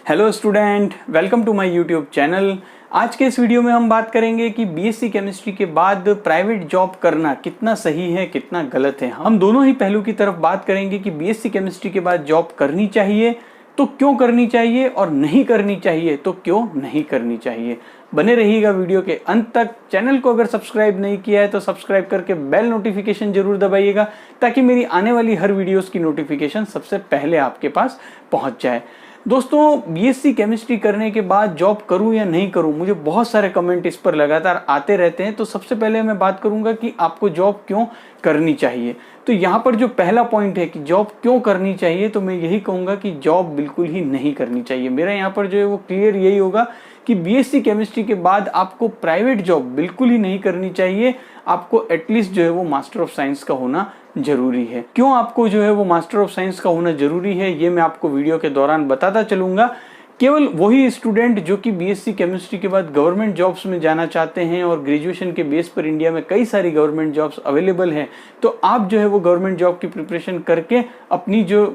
Hello student, welcome to my YouTube channel. आज के इस वीडियो में हम बात करेंगे कि बीएससी केमिस्ट्री के बाद प्राइवेट जॉब करना कितना सही है, कितना गलत है। हम दोनों ही पहलू की तरफ बात करेंगे कि बीएससी केमिस्ट्री के बाद जॉब करनी चाहिए तो क्यों करनी चाहिए, और नहीं करनी चाहिए तो क्यों नहीं करनी चाहिए। बने रहिएगा वीडियो के अंत तक। चैनल को अगर सब्सक्राइब नहीं किया है तो सब्सक्राइब करके बेल नोटिफिकेशन जरूर दबाइएगा, ताकि मेरी आने वाली हर वीडियोस की नोटिफिकेशन सबसे पहले आपके पास पहुंच जाए। दोस्तों, बीएससी केमिस्ट्री करने के बाद जॉब करूं या नहीं करूं, मुझे बहुत सारे कमेंट इस पर लगातार आते रहते हैं। तो सबसे पहले मैं बात करूंगा कि आपको जॉब क्यों करनी चाहिए। तो यहाँ पर जो पहला पॉइंट है कि जॉब क्यों करनी चाहिए, तो मैं यही कहूंगा कि जॉब बिल्कुल ही नहीं करनी चाहिए। मेरा यहाँ पर जो है वो क्लियर यही होगा कि बीएससी केमिस्ट्री के बाद आपको प्राइवेट जॉब बिल्कुल ही नहीं करनी चाहिए। आपको एटलीस्ट जो है वो मास्टर ऑफ साइंस का होना जरूरी है। क्यों आपको जो है वो मास्टर ऑफ साइंस का होना जरूरी है, ये मैं आपको वीडियो के दौरान बताता चलूंगा। केवल वही स्टूडेंट जो कि बीएससी केमिस्ट्री के बाद गवर्नमेंट जॉब्स में जाना चाहते हैं, और ग्रेजुएशन के बेस पर इंडिया में कई सारी गवर्नमेंट जॉब्स अवेलेबल हैं, तो आप जो है वो गवर्नमेंट जॉब की प्रिपरेशन करके अपनी जो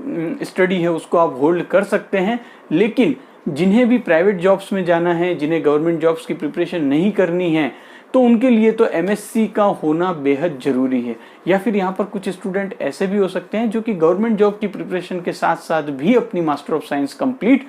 स्टडी है उसको आप होल्ड कर सकते हैं। लेकिन जिन्हें भी प्राइवेट जॉब्स में जाना है, जिन्हें गवर्नमेंट जॉब्स की प्रिपरेशन नहीं करनी है, तो उनके लिए तो एमएससी का होना बेहद जरूरी है। या फिर यहाँ पर कुछ स्टूडेंट ऐसे भी हो सकते हैं जो कि गवर्नमेंट जॉब की प्रिपरेशन के साथ साथ भी अपनी मास्टर ऑफ साइंस कंप्लीट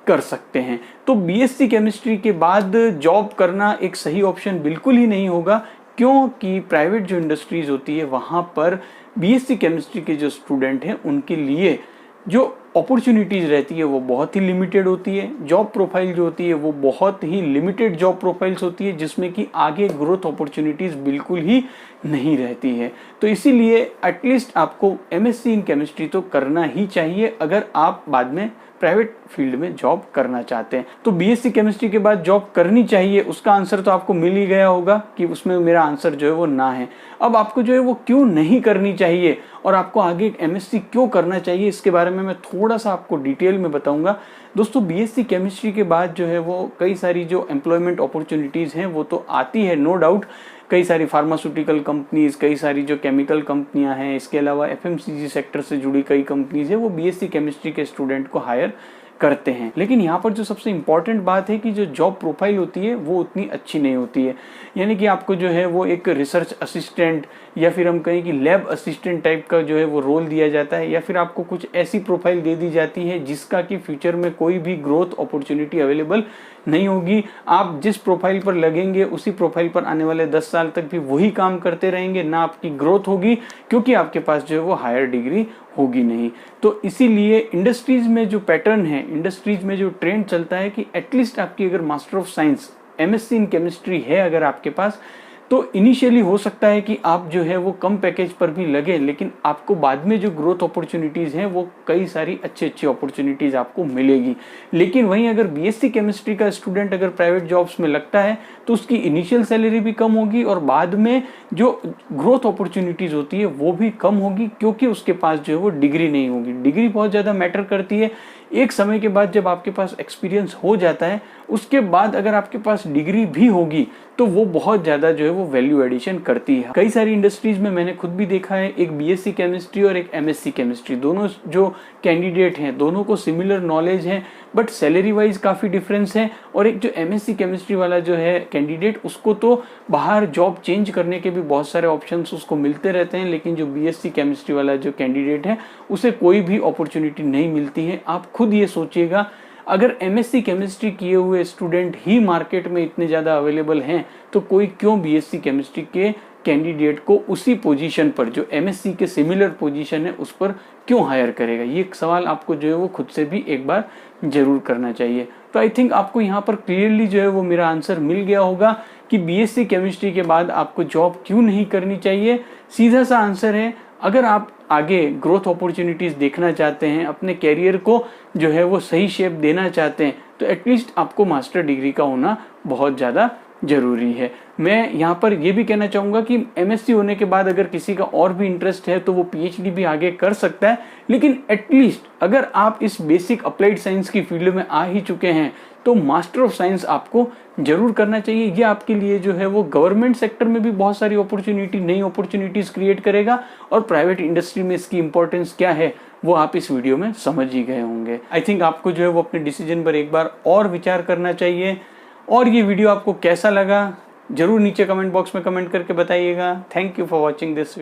कर सकते हैं। तो बीएससी केमिस्ट्री के बाद जॉब करना एक सही ऑप्शन बिल्कुल ही नहीं होगा, क्योंकि प्राइवेट जो इंडस्ट्रीज होती है वहाँ पर बीएससी केमिस्ट्री के जो स्टूडेंट हैं उनके लिए जो अपॉर्चुनिटीज़ रहती है वो बहुत ही लिमिटेड होती है। जॉब प्रोफाइल जो होती है वो बहुत ही लिमिटेड जॉब प्रोफाइल्स होती है, जिसमें कि आगे ग्रोथ अपॉर्चुनिटीज़ बिल्कुल ही नहीं रहती है। तो इसीलिए एटलीस्ट आपको एमएससी इन केमिस्ट्री तो करना ही चाहिए, अगर आप बाद में प्राइवेट फील्ड में जॉब करना चाहते हैं। तो बीएससी केमिस्ट्री के बाद जॉब करनी चाहिए, उसका आंसर तो आपको मिल ही गया होगा कि उसमें मेरा आंसर जो है वो ना है। अब आपको जो है वो क्यों नहीं करनी चाहिए और आपको आगे एमएससी क्यों करना चाहिए, इसके बारे में मैं थोड़ा सा आपको डिटेल में बताऊंगा। दोस्तों, बीएससी केमिस्ट्री के बाद जो है वो कई सारी जो एम्प्लॉयमेंट अपॉर्चुनिटीज़ हैं वो तो आती है, नो डाउट। कई सारी फार्मास्यूटिकल कंपनीज, कई सारी जो केमिकल कंपनियां हैं, इसके अलावा एफएमसीजी सेक्टर से जुड़ी कई कंपनीज है, वो बीएससी केमिस्ट्री के स्टूडेंट को हायर करते हैं। लेकिन यहाँ पर जो सबसे इंपॉर्टेंट बात है कि जो जॉब प्रोफाइल होती है वो उतनी अच्छी नहीं होती है। यानी कि आपको जो है वो एक रिसर्च असिस्टेंट या फिर हम कहें कि लैब असिस्टेंट टाइप का जो है वो रोल दिया जाता है, या फिर आपको कुछ ऐसी प्रोफाइल दे दी जाती है जिसका कि फ्यूचर में कोई भी ग्रोथ अपॉर्चुनिटी अवेलेबल नहीं होगी। आप जिस प्रोफाइल पर लगेंगे उसी प्रोफाइल पर आने वाले 10 साल तक भी वही काम करते रहेंगे, ना आपकी ग्रोथ होगी, क्योंकि आपके पास जो है वो हायर डिग्री होगी नहीं। तो इसीलिए इंडस्ट्रीज में जो पैटर्न है, इंडस्ट्रीज में जो ट्रेंड चलता है कि एटलीस्ट आपकी अगर master of science MSc in chemistry है अगर आपके पास, तो इनिशियली हो सकता है कि आप जो है वो कम पैकेज पर भी लगे, लेकिन आपको बाद में जो ग्रोथ अपॉर्चुनिटीज़ हैं वो कई सारी अच्छी अच्छी अपॉर्चुनिटीज़ आपको मिलेगी। लेकिन वहीं अगर बीएससी केमिस्ट्री का स्टूडेंट अगर प्राइवेट जॉब्स में लगता है तो उसकी इनिशियल सैलरी भी कम होगी, और बाद में जो ग्रोथ अपॉर्चुनिटीज़ होती है वो भी कम होगी, क्योंकि उसके पास जो है वो डिग्री नहीं होगी। डिग्री बहुत ज़्यादा मैटर करती है। एक समय के बाद जब आपके पास एक्सपीरियंस हो जाता है, उसके बाद अगर आपके पास डिग्री भी होगी तो वो बहुत ज़्यादा जो है वो वैल्यू एडिशन करती है। कई सारी इंडस्ट्रीज में मैंने खुद भी देखा है, एक बीएससी केमिस्ट्री और एक एमएससी केमिस्ट्री, दोनों जो कैंडिडेट हैं दोनों को सिमिलर नॉलेज है, बट सैलरी वाइज काफ़ी डिफरेंस है। और एक जो एमएससी केमिस्ट्री वाला जो है कैंडिडेट, उसको तो बाहर जॉब चेंज करने के भी बहुत सारे ऑप्शंस उसको मिलते रहते हैं, लेकिन जो बीएससी केमिस्ट्री वाला जो कैंडिडेट है उसे कोई भी अपॉर्चुनिटी नहीं मिलती है। आप खुद ये सोचिएगा, अगर एमएससी केमिस्ट्री किए हुए स्टूडेंट ही मार्केट में इतने ज़्यादा अवेलेबल हैं, तो कोई क्यों बीएससी केमिस्ट्री के कैंडिडेट को उसी पोजीशन पर, जो एमएससी के सिमिलर पोजीशन है, उस पर क्यों हायर करेगा। ये एक सवाल आपको जो है वो खुद से भी एक बार जरूर करना चाहिए। तो आई थिंक आपको यहाँ पर क्लियरली जो है वो मेरा आंसर मिल गया होगा कि बीएससी केमिस्ट्री के बाद आपको जॉब क्यों नहीं करनी चाहिए। सीधा सा आंसर है, अगर आप आगे ग्रोथ अपॉर्चुनिटीज़ देखना चाहते हैं, अपने कैरियर को जो है वो सही शेप देना चाहते हैं, तो एटलीस्ट आपको मास्टर डिग्री का होना बहुत ज़्यादा जरूरी है। मैं यहाँ पर यह भी कहना चाहूँगा कि एमएससी होने के बाद अगर किसी का और भी इंटरेस्ट है तो वो पीएचडी भी आगे कर सकता है, लेकिन एटलीस्ट अगर आप इस बेसिक अप्लाइड साइंस की फील्ड में आ ही चुके हैं तो मास्टर ऑफ साइंस आपको जरूर करना चाहिए। ये आपके लिए जो है वो गवर्नमेंट सेक्टर में भी बहुत सारी अपॉर्चुनिटी, नई अपॉर्चुनिटीज़ क्रिएट करेगा, और प्राइवेट इंडस्ट्री में इसकी इंपॉर्टेंस क्या है वो आप इस वीडियो में समझ ही गए होंगे। आई थिंक आपको जो है वो अपने डिसीजन पर एक बार और विचार करना चाहिए। और ये वीडियो आपको कैसा लगा जरूर नीचे कमेंट बॉक्स में कमेंट करके बताइएगा। Thank you for watching this.